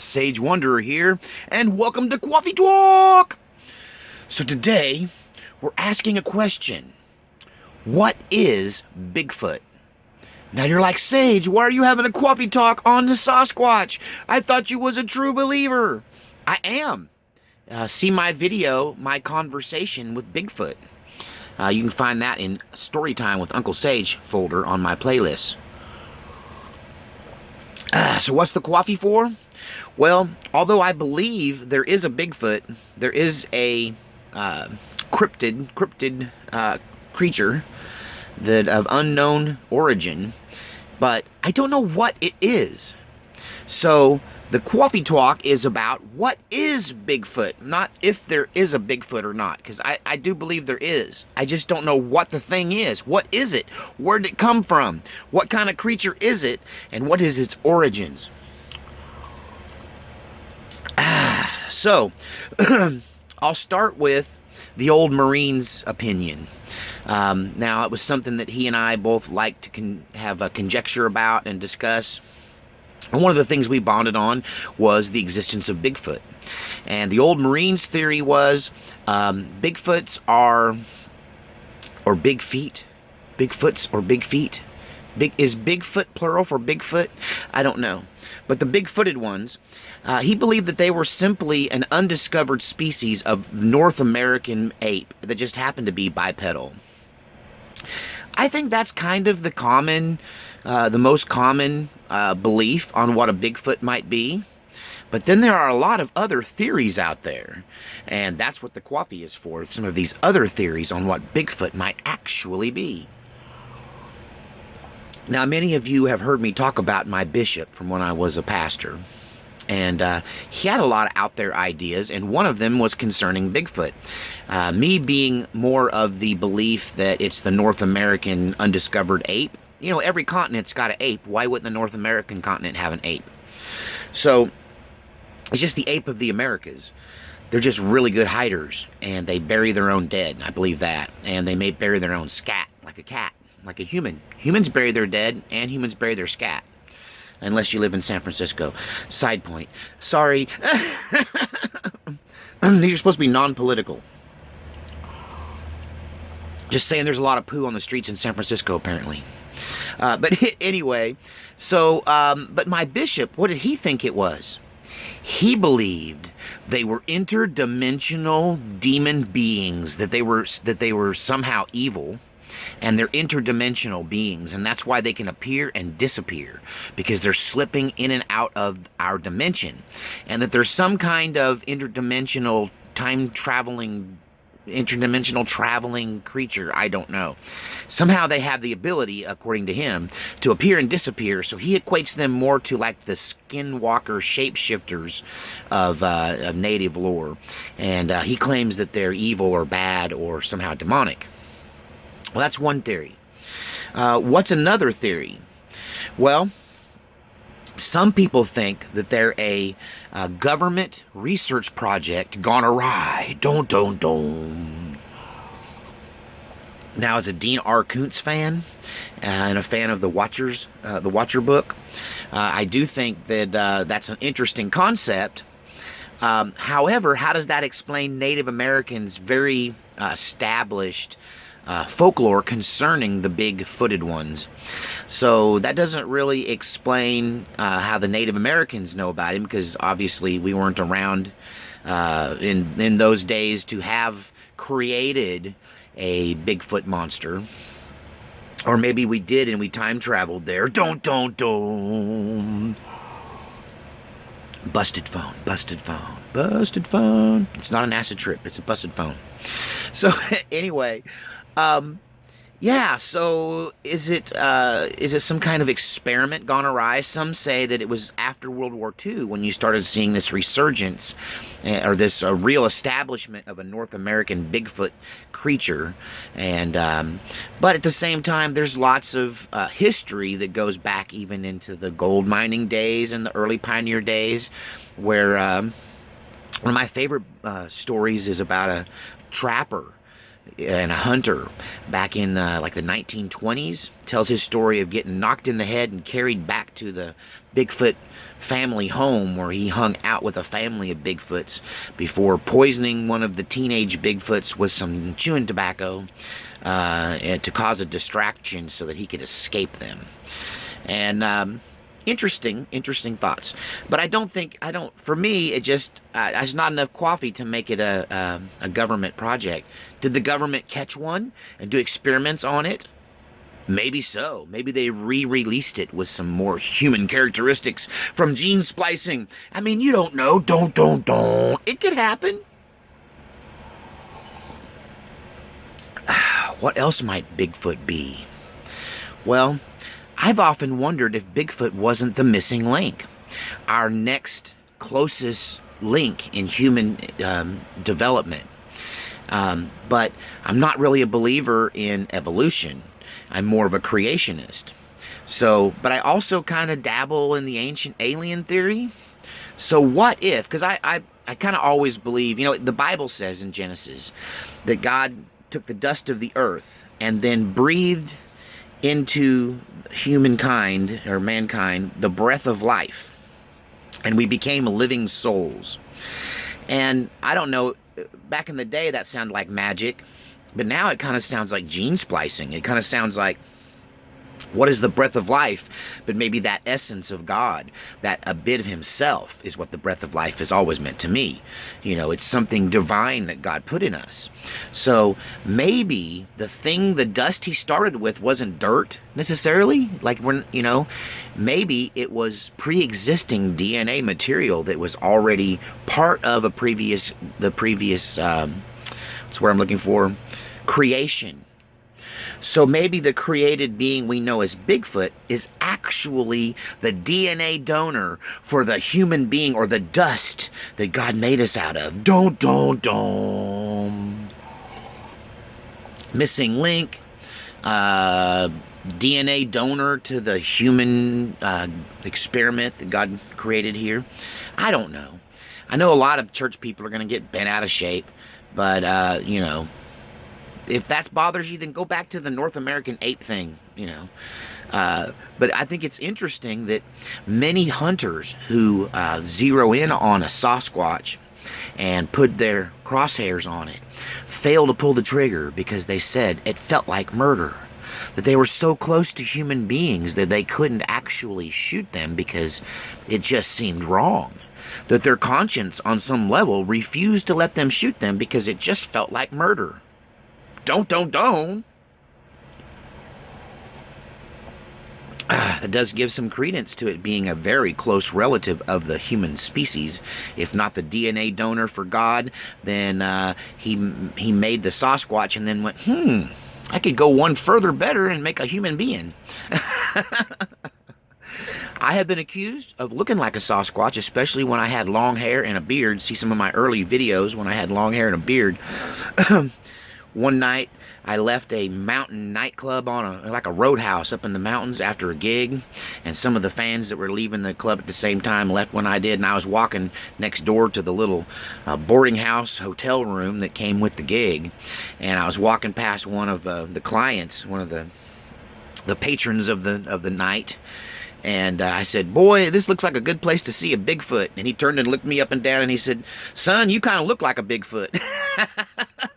Sage Wanderer here, and welcome to Coffee Talk! So today, we're asking a question. What is Bigfoot? Now you're like, Sage, why are you having a coffee talk on the Sasquatch? I thought you was a true believer. I am. See my video, my conversation with Bigfoot. You can find that in Storytime with Uncle Sage folder on my playlist. So what's the coffee for? Well, although I believe there is a Bigfoot, there is a cryptid creature that of unknown origin, but I don't know what it is. So the coffee talk is about what is Bigfoot, not if there is a Bigfoot or not, because I do believe there is. I just don't know what the thing is. What is it? Where did it come from? What kind of creature is it? And what is its origins? So, I'll start with the old Marine's opinion. Now, it was something that he and I both like to have a conjecture about and discuss. And one of the things we bonded on was the existence of Bigfoot. And the old Marines' theory was Bigfoots are, or big feet, Bigfoots or big feet. Is Bigfoot plural for Bigfoot? I don't know. But the big-footed ones, he believed that they were simply an undiscovered species of North American ape that just happened to be bipedal. I think that's kind of the most common belief on what a Bigfoot might be. But then there are a lot of other theories out there. And that's what the coffee is for, some of these other theories on what Bigfoot might actually be. Now, many of you have heard me talk about my bishop from when I was a pastor. And he had a lot of out there ideas, and one of them was concerning Bigfoot. Me being more of the belief that it's the North American undiscovered ape. You know, every continent's got an ape. Why wouldn't the North American continent have an ape? So, it's just the ape of the Americas. They're just really good hiders, and they bury their own dead. I believe that. And they may bury their own scat, like a cat, like a human. Humans bury their dead, and humans bury their scat. Unless you live in San Francisco. Side point. Sorry. These are supposed to be non-political. Just saying there's a lot of poo on the streets in San Francisco, apparently. But anyway, so, but my bishop, what did he think it was? He believed they were interdimensional demon beings, that they were somehow evil. And they're interdimensional beings, and that's why they can appear and disappear, because they're slipping in and out of our dimension. And that there's some kind of interdimensional traveling creature, I don't know. Somehow they have the ability, according to him, to appear and disappear, so he equates them more to like the skinwalker shapeshifters of native lore. And he claims that they're evil or bad or somehow demonic. Well, that's one theory. What's another theory? Well, some people think that they're a government research project gone awry. Don't. Now, as a Dean R. Koontz fan and a fan of the Watcher book, I do think that that's an interesting concept. However, how does that explain Native Americans' very established folklore concerning the big-footed ones? So that doesn't really explain how the Native Americans know about him, because obviously we weren't around in those days to have created a Bigfoot monster. Or maybe we did and we time traveled there. Don't. Busted phone. It's not an acid trip, it's a busted phone. So anyway, yeah, so is it some kind of experiment gone awry? Some say that it was after World War II when you started seeing this resurgence, or this real establishment of a North American Bigfoot creature. And but at the same time, there's lots of history that goes back even into the gold mining days and the early pioneer days, where one of my favorite stories is about a trapper and a hunter back in like the 1920s. Tells his story of getting knocked in the head and carried back to the Bigfoot family home, where he hung out with a family of Bigfoots before poisoning one of the teenage Bigfoots with some chewing tobacco to cause a distraction so that he could escape them. And interesting thoughts. But for me, it's not enough coffee to make it a government project. Did the government catch one and do experiments on it? Maybe so. Maybe they re-released it with some more human characteristics from gene splicing. I mean, you don't know. Don't. It could happen. What else might Bigfoot be? Well, I've often wondered if Bigfoot wasn't the missing link. Our next closest link in human development. But I'm not really a believer in evolution. I'm more of a creationist. But I also kind of dabble in the ancient alien theory. So what if, because I kind of always believe, the Bible says in Genesis that God took the dust of the earth and then breathed into humankind, or mankind, the breath of life. And we became living souls. And I don't know, back in the day that sounded like magic. But now it kind of sounds like gene splicing. It kind of sounds like, what is the breath of life? But maybe that essence of God, that a bit of himself, is what the breath of life has always meant to me. It's something divine that God put in us. So maybe the dust he started with wasn't dirt necessarily. Maybe it was pre-existing DNA material that was already part of the previous, that's what I'm looking for, creation. So maybe the created being we know as Bigfoot is actually the DNA donor for the human being, or the dust that God made us out of. Missing link, DNA donor to the human experiment that God created here. I don't know. I know a lot of church people are going to get bent out of shape, but if that bothers you, then go back to the North American ape thing, But I think it's interesting that many hunters who zero in on a Sasquatch and put their crosshairs on it fail to pull the trigger because they said it felt like murder. That they were so close to human beings that they couldn't actually shoot them because it just seemed wrong. That their conscience on some level refused to let them shoot them because it just felt like murder. Don't. That does give some credence to it being a very close relative of the human species. If not the DNA donor for God, then he made the Sasquatch and then went, I could go one further better and make a human being. I have been accused of looking like a Sasquatch, especially when I had long hair and a beard. See some of my early videos when I had long hair and a beard. One night, I left a mountain nightclub on like a roadhouse up in the mountains after a gig, and some of the fans that were leaving the club at the same time left when I did, and I was walking next door to the little boarding house hotel room that came with the gig, and I was walking past one of the clients, one of the patrons of the night, and I said, "Boy, this looks like a good place to see a Bigfoot." And he turned and looked me up and down and he said, "Son, you kind of look like a Bigfoot."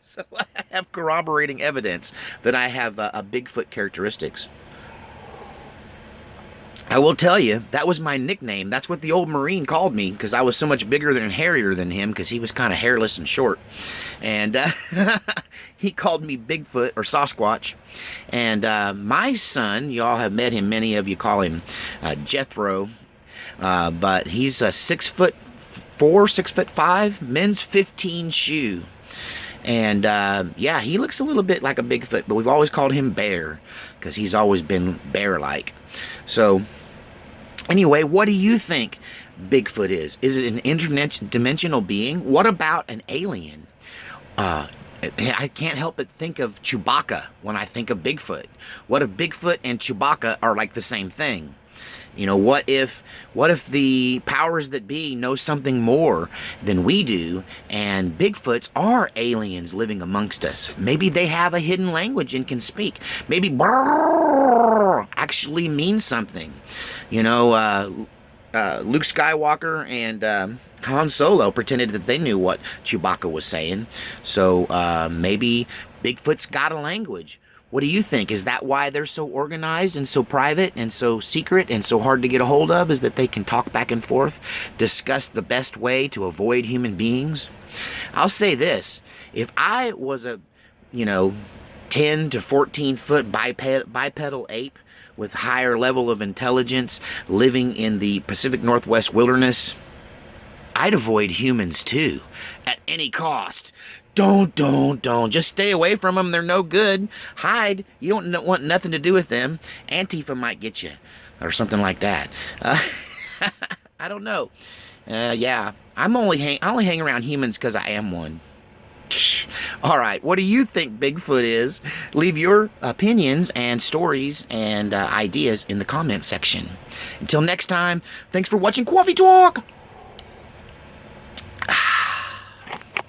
So I have corroborating evidence that I have a Bigfoot characteristics. I will tell you, that was my nickname. That's what the old Marine called me, because I was so much bigger and hairier than him, because he was kind of hairless and short. And he called me Bigfoot, or Sasquatch. And my son, y'all have met him, many of you call him Jethro, but he's a 6'4", 6'5", men's 15 shoe. And yeah, he looks a little bit like a Bigfoot, but we've always called him Bear, because he's always been bear-like. So, anyway, what do you think Bigfoot is? Is it an interdimensional being? What about an alien? I can't help but think of Chewbacca when I think of Bigfoot. What if Bigfoot and Chewbacca are like the same thing? You know, what if the powers that be know something more than we do, and Bigfoots are aliens living amongst us? Maybe they have a hidden language and can speak. Maybe brrr actually means something. You know, Luke Skywalker and Han Solo pretended that they knew what Chewbacca was saying. So maybe Bigfoot's got a language. What do you think? Is that why they're so organized and so private and so secret and so hard to get a hold of, is that they can talk back and forth, discuss the best way to avoid human beings? I'll say this. If I was a, 10 to 14 foot bipedal ape with higher level of intelligence living in the Pacific Northwest wilderness, I'd avoid humans too, at any cost. Don't. Just stay away from them. They're no good. Hide. You don't want nothing to do with them. Antifa might get you, or something like that. I don't know. Yeah, I only hang around humans because I am one. All right, what do you think Bigfoot is? Leave your opinions and stories and ideas in the comment section. Until next time, thanks for watching Coffee Talk.